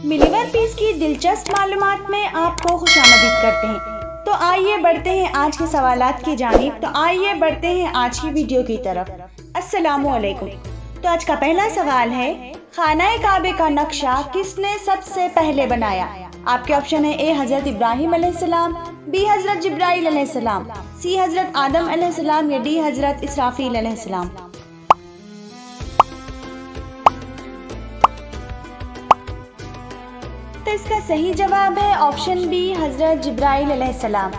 मिलीवर piece की दिलचस्प मालूमात में आपको खुशामदीद करते हैं। तो आइए बढ़ते हैं आज के सवालात की जानिब। तो आइए बढ़ते हैं आज की वीडियो की तरफ। अस्सलामु अलैकुम। तो आज का पहला सवाल है, खाना काबे का नक्शा किसने सबसे पहले बनाया? आपके ऑप्शन है ए हजरत इब्राहिम अलैहिस्सलाम, बी हजरत जिब्राइल अलैहिस्सलाम, सी हजरत आदम अलैहिस्सलाम या डी हजरत इसराफील अलैहिस्सलाम। तो इसका सही जवाब है ऑप्शन बी हजरत जिब्राइल अलैहिस्सलाम।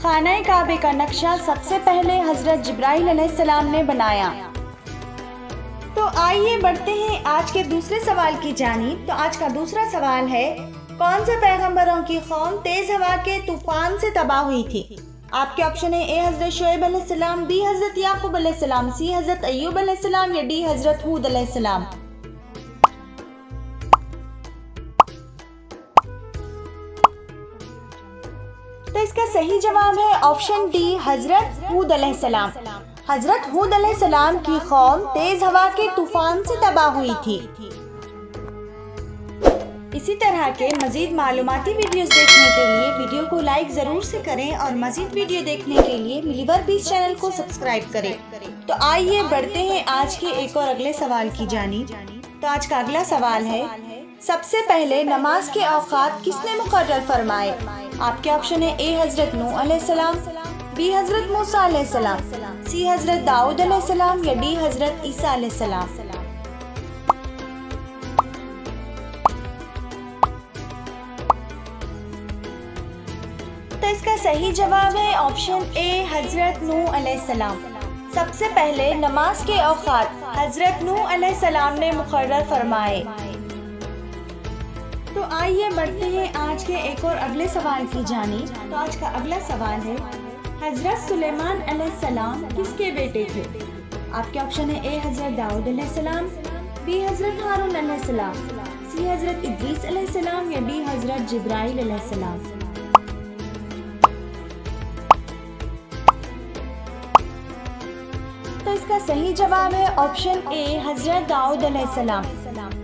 खाना काबे का नक्शा सबसे पहले हजरत जिब्राइल अलैहिस्सलाम ने बनाया। तो आइए बढ़ते हैं आज के दूसरे सवाल की जानिब। तो आज का दूसरा सवाल है, कौन से पैगंबरों की कौम तेज हवा के तूफान से तबाह हुई थी? आपके ऑप्शन है ए हजरत शुएब अलैहिस्सलाम, बी हजरत याकूब अलैहिस्सलाम, सी हजरत अय्यूब अलैहिस्सलाम या डी हजरत हूद अलैहिस्सलाम। तो इसका सही जवाब है ऑप्शन डी हजरत हूद अलैहिस्सलाम। हजरत हूद अलैहिस्सलाम की कौम तेज हवा के तूफान से तबाह हुई थी। इसी तरह के मजीद मालूमाती वीडियोस देखने के लिए वीडियो को लाइक जरूर से करें और मजीद वीडियो देखने के लिए मिलीवर पीस चैनल को सब्सक्राइब करें। तो आइए बढ़ते हैं आज के एक और अगले सवाल की जानिब। तो आज का अगला सवाल है, सबसे पहले नमाज के औकात किसने मुकर्रर फरमाए? आपके ऑप्शन है ए हजरत नूह अलैहिस्सलाम, बी हजरत मूसा अलैहिस्सलाम, सी हजरत दाऊद अलैहिस्सलाम या डी हजरत ईसा अलैहिस्सलाम। तो इसका सही जवाब है ऑप्शन ए हजरत नूह अलैहिस्सलाम। सबसे पहले नमाज के औकात हजरत नूह अलैहिस्सलाम ने मुकर्रर फरमाए। तो आइए बढ़ते हैं आज के एक और अगले सवाल की जानिब। तो आज का अगला सवाल है, हजरत सुलेमान अलैहिस्सलाम किसके बेटे थे? आपके ऑप्शन है ए हजरत दाऊद अलैहिस्सलाम, बी हजरत हारून अलैहिस्सलाम, सी हजरत इद्रीस अलैहिस्सलाम या डी हजरत जिब्राइल अलैहिस्सलाम। तो इसका सही जवाब है ऑप्शन ए हजरत दाऊद अलैहिस्सलाम।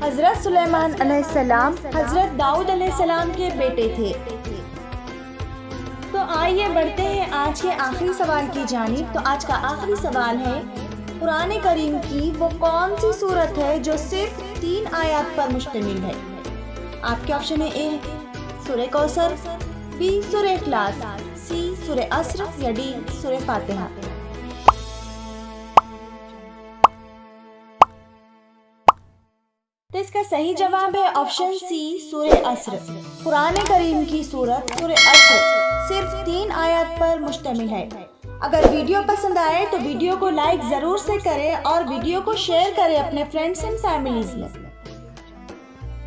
हजरत सुलेमान अलैहिस्सलाम हजरत दाऊद अलैहिस्सलाम के बेटे थे। तो आइए बढ़ते हैं आज के आखिरी सवाल की जानिब। तो आज का आखिरी सवाल है, कुरान करीम की वो कौन सी सूरत है जो सिर्फ 3 आयत पर मुश्तमिल है? आपके ऑप्शन है ए सूरह कौसर, बी सूरह इखलास, सी सूरह अस्र या डी सूरह फातिहा। तो इसका सही जवाब है ऑप्शन सी सूरह अस्र। कुरान करीम की सूरत सूरह अस्र सिर्फ 3 आयत पर मुश्तमिल है। अगर वीडियो पसंद आए तो वीडियो को लाइक जरूर से करें और वीडियो को शेयर करें अपने फ्रेंड्स एंड फैमिलीज में।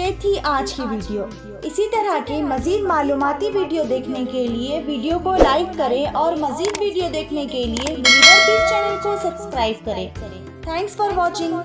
ये थी आज की वीडियो। इसी तरह की मजीद मालूमाती वीडियो देखने के लिए वीडियो को लाइक करें और मजीद वीडियो देखने के लिए मिलीवर पीस चैनल को सब्सक्राइब करें। Thanks for watching.